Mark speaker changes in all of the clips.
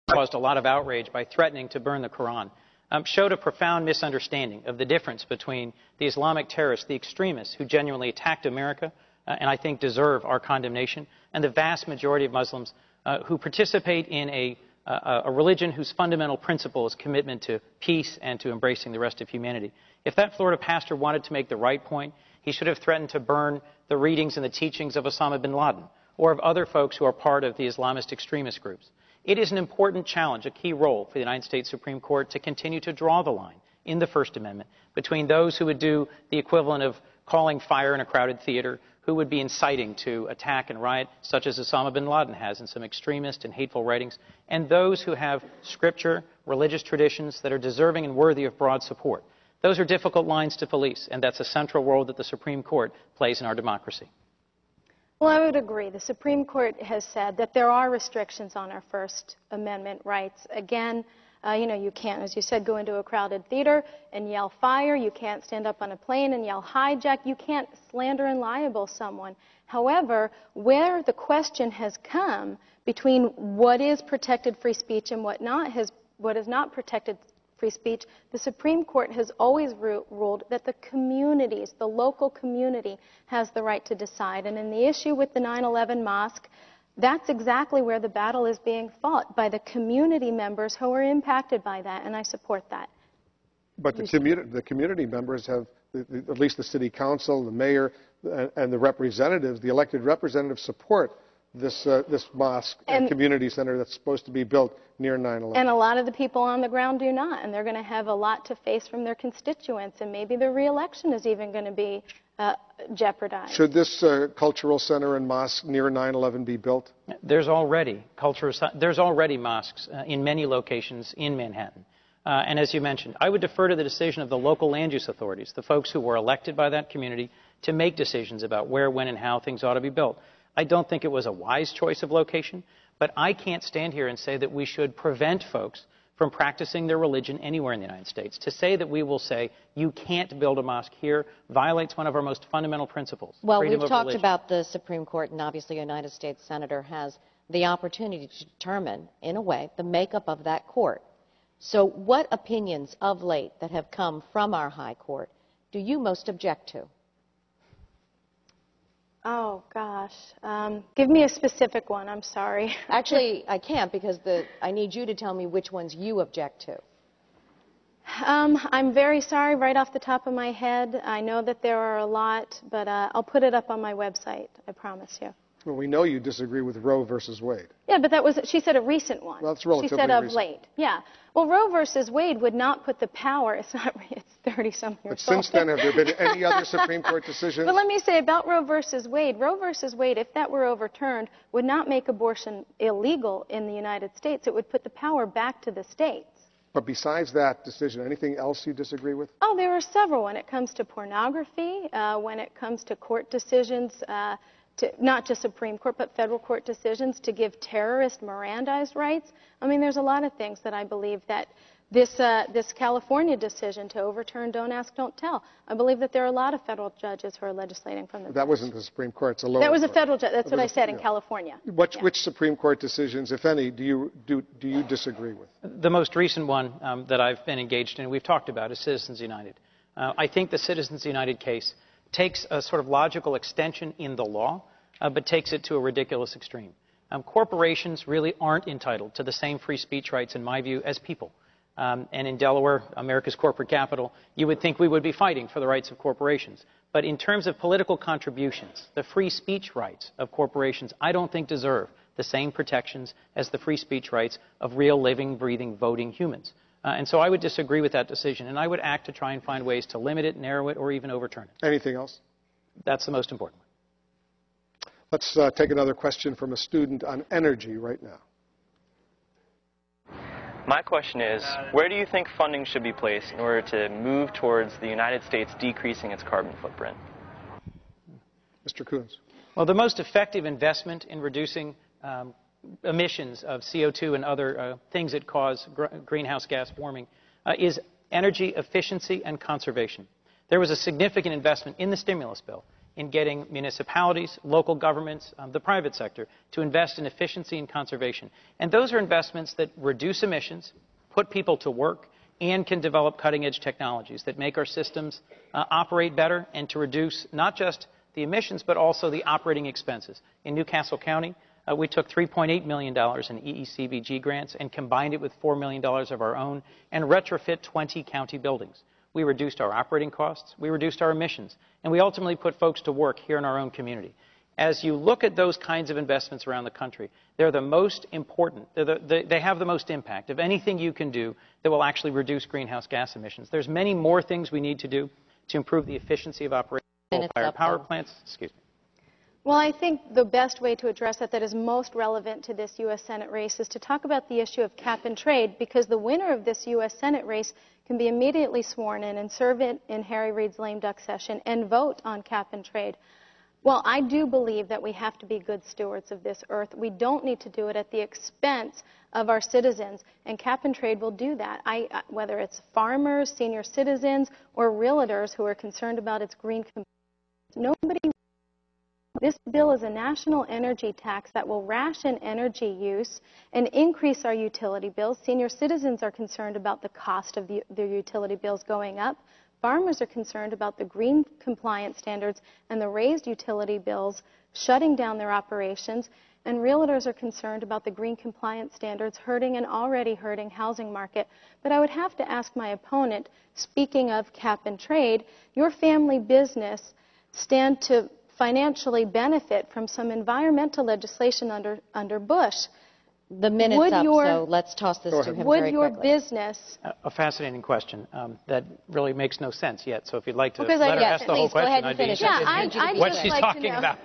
Speaker 1: caused a lot of outrage by threatening to burn the Quran, showed a profound misunderstanding of the difference between the Islamic terrorists, the extremists who genuinely attacked America, and I think deserve our condemnation, and the vast majority of Muslims who participate in a religion whose fundamental principle is commitment to peace and to embracing the rest of humanity. If that Florida pastor wanted to make the right point, he should have threatened to burn the readings and the teachings of Osama bin Laden or of other folks who are part of the Islamist extremist groups. It is an important challenge, a key role for the United States Supreme Court to continue to draw the line in the First Amendment between those who would do the equivalent of calling fire in a crowded theater, who would be inciting to attack and riot, such as Osama bin Laden has in some extremist and hateful writings, and those who have scripture, religious traditions that are deserving and worthy of broad support. Those are difficult lines to police, and that's a central role that the Supreme Court plays in our democracy.
Speaker 2: Well, I would agree. The Supreme Court has said that there are restrictions on our First Amendment rights. Again, you can't, as you said, go into a crowded theater and yell fire. You can't stand up on a plane and yell hijack. You can't slander and libel someone. However, where the question has come between what is protected free speech and what is not protected free speech, the Supreme Court has always ruled that the communities, the local community, has the right to decide. And in the issue with the 9/11 mosque, that's exactly where the battle is being fought, by the community members who are impacted by that, and I support that.
Speaker 3: But the community members have, at least the city council, the mayor, and the representatives, the elected representatives, support this mosque and community center that's supposed to be built near 9/11. And
Speaker 2: a lot of the people on the ground do not, and they're going to have a lot to face from their constituents, and maybe their re-election is even going to be jeopardized.
Speaker 3: Should this cultural center and mosque near 9/11 be built?
Speaker 1: There's already mosques in many locations in Manhattan. And as you mentioned, I would defer to the decision of the local land use authorities, the folks who were elected by that community, to make decisions about where, when, and how things ought to be built. I don't think it was a wise choice of location, but I can't stand here and say that we should prevent folks from practicing their religion anywhere in the United States. To say that we will say you can't build a mosque here violates one of our most fundamental principles.
Speaker 4: Well, we've talked about the Supreme Court, and obviously a United States Senator has the opportunity to determine, in a way, the makeup of that court. So what opinions of late that have come from our high court do you most object to?
Speaker 2: Oh, gosh. Give me a specific one. I'm sorry.
Speaker 4: Actually, I can't, because I need you to tell me which ones you object to.
Speaker 2: I'm very sorry right off the top of my head. I know that there are a lot, but I'll put it up on my website, I promise you.
Speaker 3: Well, we know you disagree with Roe versus Wade.
Speaker 2: Yeah, but that was, she said, a recent one.
Speaker 3: Well, that's relatively
Speaker 2: recent. She said of
Speaker 3: recent.
Speaker 2: late. Yeah. Well, Roe versus Wade would not put the power, it's 30-some years old.
Speaker 3: But since then, have there been any other Supreme Court decisions?
Speaker 2: But let me say about Roe versus Wade, if that were overturned, would not make abortion illegal in the United States. It would put the power back to the states.
Speaker 3: But besides that decision, anything else you disagree with?
Speaker 2: Oh, there are several. When it comes to pornography, when it comes to court decisions, not just Supreme Court, but federal court decisions to give terrorists Mirandized rights. I mean, there's a lot of things that I believe that this California decision to overturn Don't Ask, Don't Tell, I believe that there are a lot of federal judges who are legislating from the
Speaker 3: That wasn't the Supreme Court. It's a lower
Speaker 2: That was a
Speaker 3: court.
Speaker 2: federal judge. That's what I said in California.
Speaker 3: Which Supreme Court decisions, if any, do you disagree with?
Speaker 1: The most recent one that I've been engaged in, we've talked about, is Citizens United. I think the Citizens United case takes a sort of logical extension in the law, but takes it to a ridiculous extreme. Corporations really aren't entitled to the same free speech rights, in my view, as people. And in Delaware, America's corporate capital, you would think we would be fighting for the rights of corporations. But in terms of political contributions, the free speech rights of corporations, I don't think deserve the same protections as the free speech rights of real, living, breathing, voting humans. And so I would disagree with that decision, and I would act to try and find ways to limit it, narrow it, or even overturn it.
Speaker 3: Anything else?
Speaker 1: That's the most important one.
Speaker 3: Let's take another question from a student on energy right now.
Speaker 5: My question is, where do you think funding should be placed in order to move towards the United States decreasing its carbon footprint?
Speaker 3: Mr. Coons.
Speaker 1: Well, the most effective investment in reducing emissions of CO2 and other things that cause greenhouse gas warming is energy efficiency and conservation. There was a significant investment in the stimulus bill in getting municipalities, local governments, the private sector to invest in efficiency and conservation. And those are investments that reduce emissions, put people to work, and can develop cutting-edge technologies that make our systems operate better and to reduce not just the emissions but also the operating expenses. In Newcastle County, we took $3.8 million in EECBG grants and combined it with $4 million of our own and retrofit 20 county buildings. We reduced our operating costs, we reduced our emissions, and we ultimately put folks to work here in our own community. As you look at those kinds of investments around the country, they're the most important. They have the most impact of anything you can do that will actually reduce greenhouse gas emissions. There's many more things we need to do to improve the efficiency of operation of coal-fired power plants. Excuse me.
Speaker 2: Well, I think the best way to address that is most relevant to this U.S. Senate race is to talk about the issue of cap and trade, because the winner of this U.S. Senate race can be immediately sworn in and serve in Harry Reid's lame duck session and vote on cap and trade. Well, I do believe that we have to be good stewards of this earth. We don't need to do it at the expense of our citizens, and cap and trade will do that. Whether it's farmers, senior citizens, or realtors who are concerned about its green component, nobody. This bill is a national energy tax that will ration energy use and increase our utility bills. Senior citizens are concerned about the cost of their utility bills going up. Farmers are concerned about the green compliance standards and the raised utility bills shutting down their operations. And realtors are concerned about the green compliance standards hurting an already hurting housing market. But I would have to ask my opponent, speaking of cap and trade, your family business stand to financially benefit from some environmental legislation under Bush.
Speaker 4: The minute's up, so let's toss this to him very quickly.
Speaker 2: Would your business...
Speaker 1: A fascinating question that really makes no sense yet. So if you'd like to let her ask the whole question, I'd be interested in what she's talking about.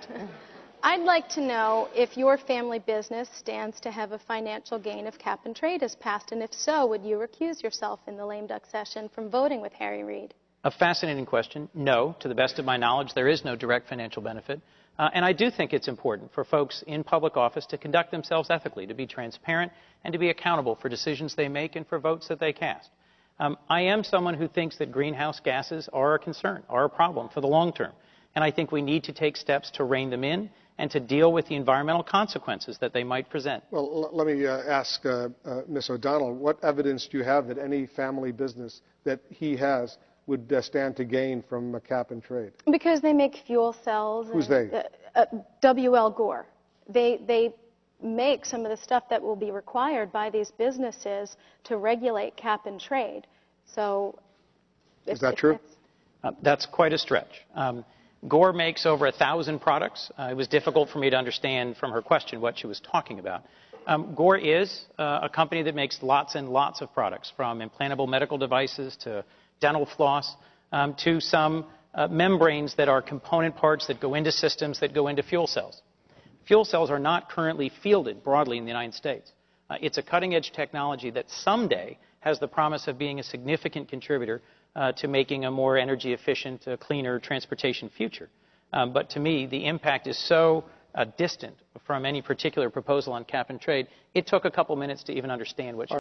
Speaker 2: I'd like to know if your family business stands to have a financial gain if cap and trade is passed, and if so, would you recuse yourself in the lame duck session from voting with Harry Reid?
Speaker 1: A fascinating question. No, to the best of my knowledge, there is no direct financial benefit. And I do think it's important for folks in public office to conduct themselves ethically, to be transparent, and to be accountable for decisions they make and for votes that they cast. I am someone who thinks that greenhouse gases are a concern, are a problem for the long term. And I think we need to take steps to rein them in and to deal with the environmental consequences that they might present.
Speaker 3: Well, let me ask Ms. O'Donnell, what evidence do you have that any family business that he has would stand to gain from a cap and trade?
Speaker 2: Because they make fuel cells.
Speaker 3: Who's they?
Speaker 2: W.L. Gore. They make some of the stuff that will be required by these businesses to regulate cap and trade. So,
Speaker 3: is that true?
Speaker 1: That's quite a stretch. Gore makes over 1,000 products. It was difficult for me to understand from her question what she was talking about. Gore is a company that makes lots and lots of products, from implantable medical devices to dental floss, to some membranes that are component parts that go into systems that go into fuel cells. Fuel cells are not currently fielded broadly in the United States. It's a cutting-edge technology that someday has the promise of being a significant contributor to making a more energy-efficient, cleaner transportation future. But to me, the impact is so distant from any particular proposal on cap and trade, it took a couple minutes to even understand what she